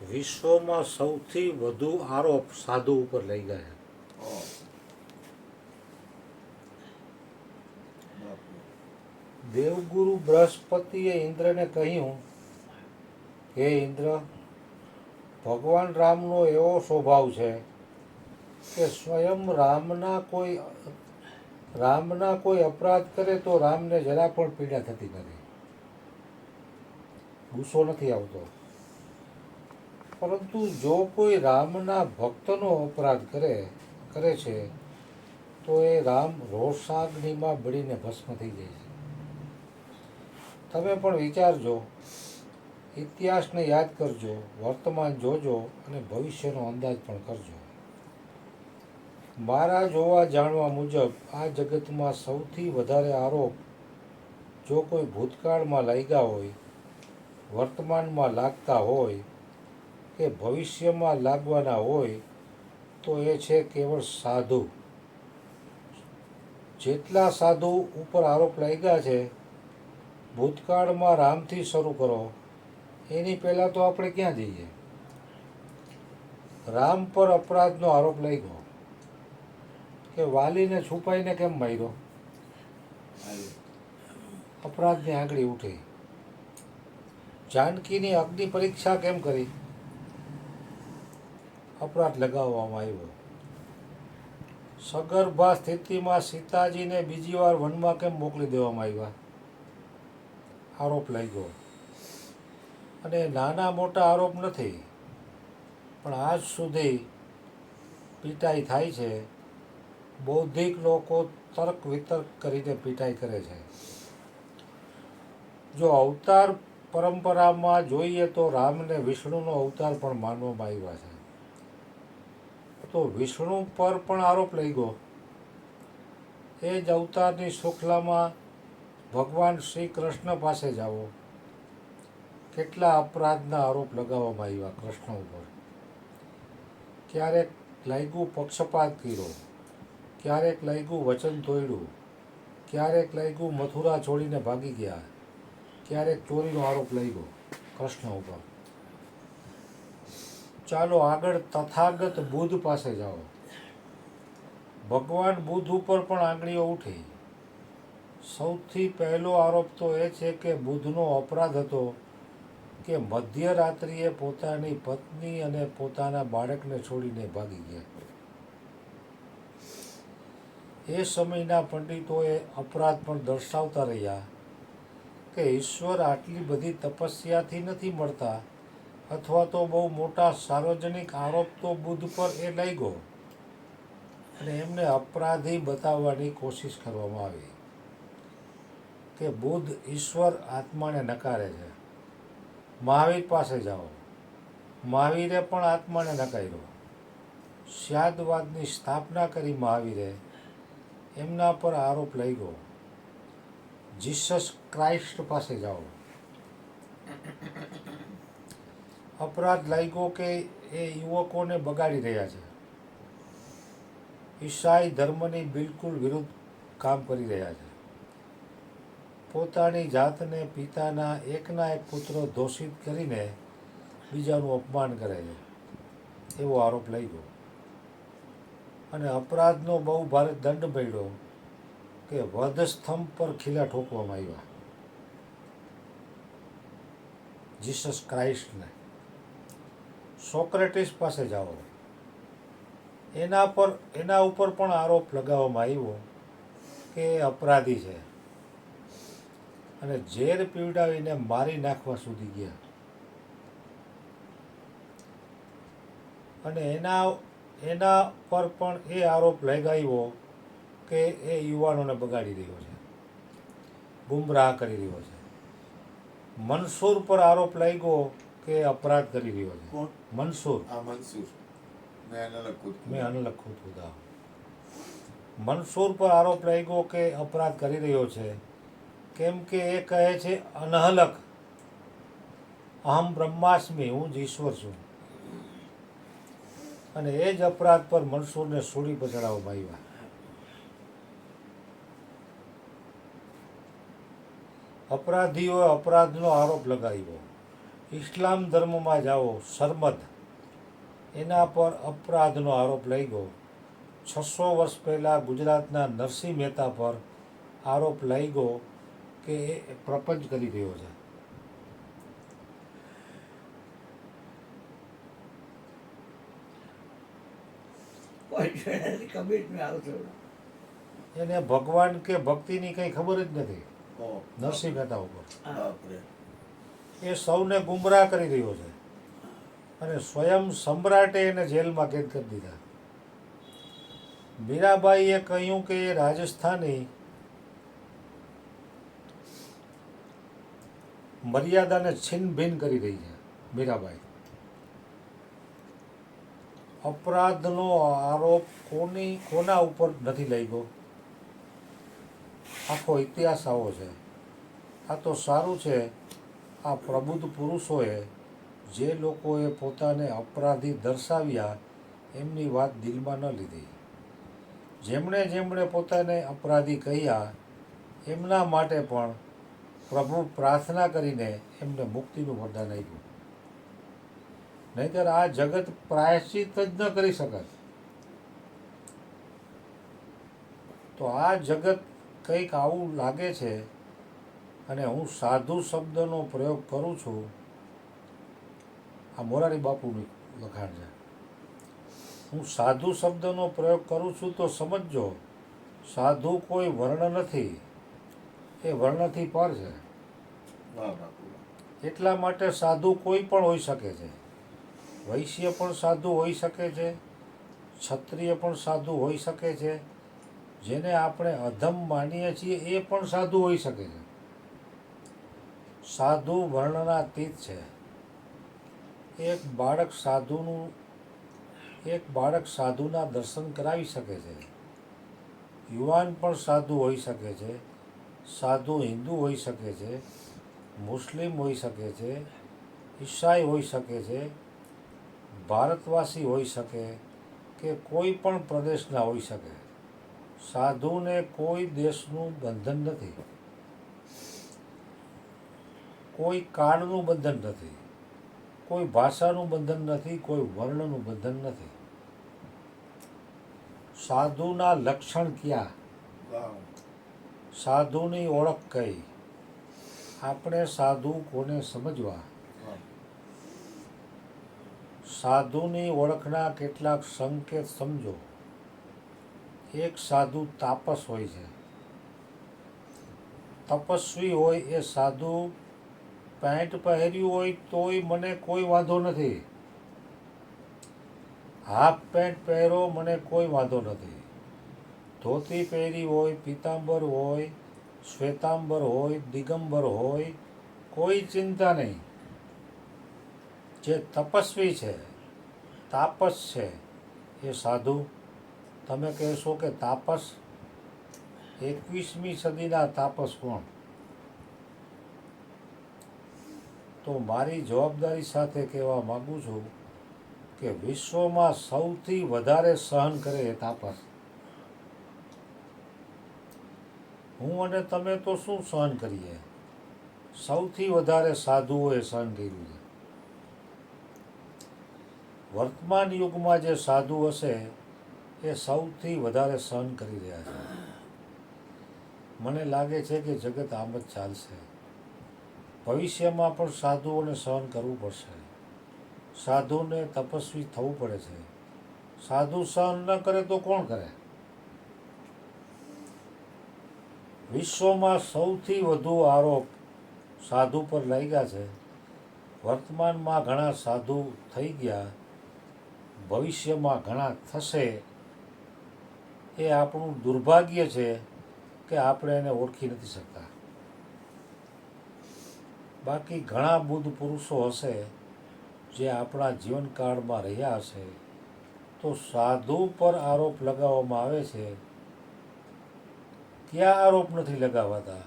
વિશ્વમાં સૌથી વધુ આરોપ સાધુ ઉપર લઈ ગયા. દેવગુરુ બૃહસ્પતિએ ઇન્દ્રને કહ્યું, હે ઇન્દ્ર, ભગવાન રામનો એવો સ્વભાવ છે કે સ્વયં રામના કોઈ અપરાધ કરે તો રામને જરા પણ પીડા થતી નથી, ગુસ્સો નથી આવતો. પરંતુ જો કોઈ રામના ભક્તનો અપરાધ કરે છે તો એ રામ રોષાગ્નિમાં બળીને ભસ્મ થઈ જાય છે. તમે પણ વિચારજો, ઇતિહાસને યાદ કરજો, વર્તમાન જોજો અને ભવિષ્યનો અંદાજ પણ કરજો. મારા જોવા જાણવા મુજબ આ જગતમાં સૌથી વધારે આરોપ જો કોઈ ભૂતકાળમાં લાગ્યા હોય, વર્તમાનમાં લાગતા હોય કે ભવિષ્યમાં લાગવાના હોય તો એ છે કેવળ સાધુ. જેટલા સાધુ ઉપર આરોપ લાગ્યા છે, ભૂતકાળમાં રામથી શરૂ કરો, એની પહેલાં તો આપણે ક્યાં જઈએ? રામ પર અપરાધનો આરોપ લાગ્યો કે વાલીને છુપાઈને કેમ માર્યો, અપરાધની આંગળી ઉઠી. જાનકીની અગ્નિ પરીક્ષા કેમ કરી, અપરાધ લગાવવામાં આવ્યો. સગર્ભા સ્થિતિમાં સીતાજીને બીજી વાર વનમાં કેમ મોકલી દેવામાં આવ્યા, આરોપ લાગ્યો. અને નાના મોટા આરોપ નથી, પણ આજ સુધી પીટાઈ થાય છે. બૌદ્ધિક લોકો તર્ક વિતર્ક કરીને પીટાઈ કરે છે. જો અવતાર પરંપરામાં જોઈએ તો રામને વિષ્ણુનો અવતાર પણ માનવામાં આવ્યા છે. તો વિષ્ણુ પર પણ આરોપ લાગ્યો. એ જ અવતારની શૃંખલામાં ભગવાન શ્રી કૃષ્ણ પાસે જાઓ, કેટલા અપરાધના આરોપ લગાવવામાં આવ્યા કૃષ્ણ ઉપર. ક્યારેક લાગ્યું પક્ષપાત કર્યો, ક્યારેક લાગ્યું વચન તોડ્યું, ક્યારેક લાગ્યું મથુરા છોડીને ભાગી ગયા, ક્યારેક ચોરીનો આરોપ લાગ્યો કૃષ્ણ ઉપર. ચાલો આગળ તથાગત બુદ્ધ પાસે જાઓ. ભગવાન બુદ્ધ ઉપર પણ આંગળીઓ ઉઠી. સૌથી પહેલો આરોપ તો એ છે કે બુદ્ધનો અપરાધ હતો કે મધ્યરાત્રિએ પોતાની પત્ની અને પોતાના બાળકને છોડીને ભાગી ગયા. એ સમયના પંડિતોએ અપરાધ પણ દર્શાવતા રહ્યા કે ઈશ્વર આટલી બધી તપસ્યાથી નથી મળતા, અથવા તો બહુ મોટા સાર્વજનિક આરોપ તો બુદ્ધ પર એ લાગ્યો અને એમને અપરાધી બતાવવાની કોશિશ કરવામાં આવી કે બુદ્ધ ઈશ્વર આત્માને નકારે છે. મહાવીર પાસે જાઓ, મહાવીરે પણ આત્માને નકાર્યો. સ્યાદવાદની સ્થાપના કરી મહાવીરે, એમના પર આરોપ લાગ્યો. જીસસ ક્રાઇસ્ટ પાસે જાઓ, અપરાધ લાગ્યો કે એ યુવકોને બગાડી રહ્યા છે, ઈસાઈ ધર્મની બિલકુલ વિરુદ્ધ કામ કરી રહ્યા છે, પોતાની જાતને પિતાના એકના એક પુત્ર દોષિત કરીને બીજાનું અપમાન કરે છે, એવો આરોપ લાગ્યો. અને અપરાધનો બહુ ભારે દંડ મળ્યો કે વધસ્તંભ પર ખીલા ઠોકવામાં આવ્યા જીસસ ક્રાઇસ્ટને. સોક્રેટિસ પાસે જાઓ, એના ઉપર પણ આરોપ લગાવવામાં આવ્યો કે એ અપરાધી છે અને ઝેર પીવડાવીને મારી નાખવા સુધી ગયા. અને એના પર પણ એ આરોપ લગાવ્યો કે એ યુવાનોને બગાડી રહ્યો છે, ગુમરાહ કરી રહ્યો છે. મનસૂર પર આરોપ લાગ્યો કે અપરાધ કરી રહ્યો છે. મનસૂર, મેં અનલગ ખુદ ખુદા. મનસૂર પર આરોપ લાગ્યો કે અપરાધ કરી રહ્યો છે, કેમ કે એ કહે છે અનહલક, અહમ બ્રહ્માસ્મિ, હું જ ઈશ્વર છું. અને એ જ અપરાધ પર મનસૂરને સૂળી પર ચડાવવામાં આવ્યા. અપરાધીઓએ અપરાધનો આરોપ લગાવ્યો ઇસ્લામ ધર્મમાં જાઓ, સરમદ, એના પર અપરાધનો આરોપ લઈ ગયો. 600 વર્ષ પહેલાં ગુજરાતના નરસિંહ મહેતા પર આરોપ લઈ ગયો કે એ પ્રપંચ કરી રહ્યો છે. એને ભગવાન કે ભક્તિની કંઈ ખબર જ નથી નરસિંહ મહેતા ઉપર. એ સૌને ગુમરાહ કરી રહ્યો છે અને સ્વયં સમ્રાટે એને જેલમાં કેદ કરી દીધા. મીરાબાઈએ કહ્યું કે એ રાજસ્થાની મર્યાદાને છિન્ન ભિન્ન કરી રહી છે. મીરાબાઈ અપરાધનો આરોપ કોના ઉપર નથી લઈ ગયો? આખો ઇતિહાસ આવો છે. આ તો સારું છે આ પ્રબુદ્ધ પુરુષોએ, જે લોકોએ પોતાને અપરાધી દર્શાવ્યા, એમની વાત દિલમાં ન લીધી. જેમણે પોતાને અપરાધી કહ્યા એમના માટે પણ પ્રભુ પ્રાર્થના કરીને એમને મુક્તિનું વરદાન આપ્યું. નહીંતર આ જગત પ્રાયશ્ચિત જ ન કરી શકત. તો આ જગત કંઈક આવું લાગે છે. અને હું સાધુ શબ્દનો પ્રયોગ કરું છું. આ મોરારી બાપુનું લખાણ છે. હું સાધુ શબ્દનો પ્રયોગ કરું છું તો સમજજો, સાધુ કોઈ વર્ણ નથી, એ વર્ણથી પર છે. એટલા માટે સાધુ કોઈ પણ હોઈ શકે છે. વૈશ્ય પણ સાધુ હોઈ શકે છે, ક્ષત્રિય પણ સાધુ હોઈ શકે છે, જેને આપણે અધમ માનીએ છીએ એ પણ સાધુ હોઈ શકે છે. સાધુ વર્ણનાતીત છે. એક બાળક સાધુના દર્શન કરાવી શકે છે. યુવાન પણ સાધુ હોઈ શકે છે. સાધુ હિન્દુ હોઈ શકે છે, મુસ્લિમ હોઈ શકે છે, ઈસાઈ હોઈ શકે છે, ભારતવાસી હોઈ શકે કે કોઈ પણ પ્રદેશના હોઈ શકે. સાધુને કોઈ દેશનું બંધન નથી, કોઈ કાળનું બંધન નથી, કોઈ ભાષાનું બંધન નથી, કોઈ વર્ણનું બંધન નથી. સાધુના લક્ષણ ક્યાં? સાધુની ઓળખ કઈ? આપણે સાધુ કોને સમજવા? સાધુની ઓળખના કેટલાક સંકેત સમજો. એક, સાધુ તાપસ હોય છે. તપસ્વી હોય એ સાધુ પેન્ટ પહેર્યું હોય તોય મને કોઈ વાંધો નથી. હાફ પેન્ટ પહેરો મને કોઈ વાંધો નથી. ધોતી પહેરી હોય, પીતાંબર હોય, શ્વેતાંબર હોય, દિગંબર હોય, કોઈ ચિંતા નહીં. જે તપસ્વી છે, તાપસ છે, એ સાધુ. તમે કહેશો કે તાપસ? 21મી સદીના તાપસ કોણ? તો મારી જવાબદારી સાથે કહેવા માગું છું કે વિશ્વમાં સૌથી વધારે સહન કરે એ તાપસ. હું અને તમે તો શું સહન કરીએ? સૌથી વધારે સાધુઓએ સહન કર્યું છે. વર્તમાન યુગમાં જે સાધુ હશે એ સૌથી વધારે સહન કરી રહ્યા છે. મને લાગે છે કે જગત આમ જ ચાલશે. ભવિષ્યમાં પણ સાધુઓને સહન કરવું પડશે. સાધુને તપસ્વી થવું પડે છે. સાધુ સહન ન કરે તો કોણ કરે? વિશ્વમાં સૌથી વધુ આરોપ સાધુ પર લાગ્યા છે. વર્તમાનમાં ઘણા સાધુ થઈ ગયા, ભવિષ્યમાં ઘણા થશે. એ આપણું દુર્ભાગ્ય છે કે આપણે એને ઓળખી નથી શકતા. બાકી ઘણા બુદ્ધ પુરુષો હશે જે આપણા જીવનકાળમાં રહ્યા હશે. તો સાધુ પર આરોપ લગાવવામાં આવે છે, ક્યાં આરોપ નથી લગાવાતા.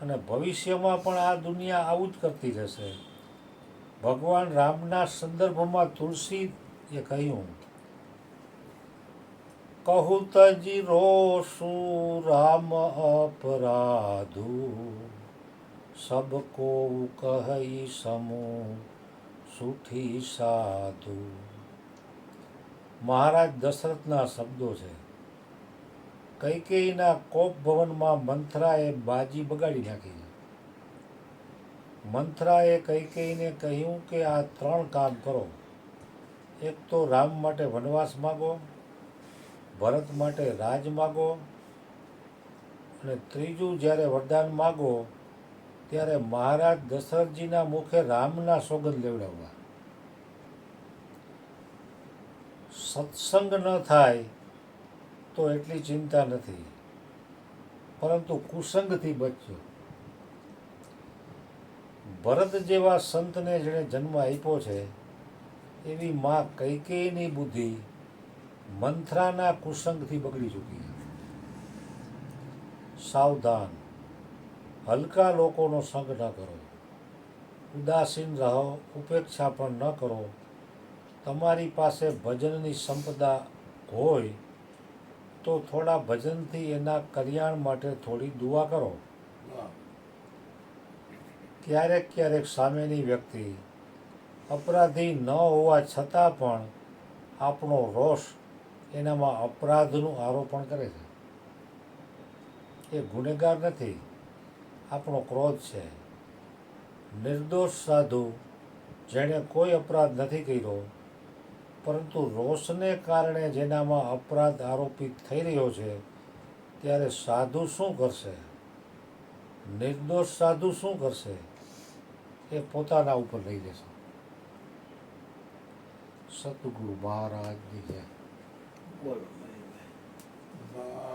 અને ભવિષ્યમાં પણ આ દુનિયા આવું જ કરતી રહેશે. ભગવાન રામના સંદર્ભમાં તુલસીએ કહ્યું, કહું તજી, 'રોષું રામ અપરાધુ, સબકો કહી સમૂહ સુઠી સાધુ. મહારાજ દશરથના શબ્દો છે. કૈકેયીના કોપ ભવનમાં મંથરાએ બાજી બગાડી નાખી છે. મંથરાએ કૈકેયીને કહ્યું કે આ 3 કામ કરો. એક તો રામ માટે વનવાસ માગો, ભરત માટે રાજ માગો, અને ત્રીજું જ્યારે વરદાન માગો ત્યારે મહારાજ દશરથજીના મુખે રામના સોગંદ લેવડાવવા. સત્સંગ ન થાય તો એટલી ચિંતા નથી, પરંતુ કુસંગથી બચજો. ભરત જેવા સંતને જેણે જન્મ આપ્યો છે એવી માં કૈકેયીની બુદ્ધિ મંથરાના કુસંગથી બગડી ચૂકી છે. સાવધાન, હલકા લોકોનો સંગ ન કરો, ઉદાસીન રહો, ઉપેક્ષા પણ ન કરો. તમારી પાસે ભજનની સંપદા હોય તો થોડા ભજનથી એના કલ્યાણ માટે થોડી દુઆ કરો. ક્યારેક ક્યારેક સામેની વ્યક્તિ અપરાધી ન હોવા છતાં પણ આપણો રોષ એનામાં અપરાધનું આરોપણ કરે છે. એ ગુનેગાર નથી, આપણો ક્રોધ છે. નિર્દોષ સાધુ જેણે કોઈ અપરાધ નથી કર્યો, પરંતુ રોષને કારણે જેનામાં અપરાધ આરોપિત થઈ રહ્યો છે, ત્યારે સાધુ શું કરશે? નિર્દોષ સાધુ શું કરશે? એ પોતાના ઉપર લઈ લેશે. સતગુરુ મહારાજની જય. બોલો મહેશભાઈ.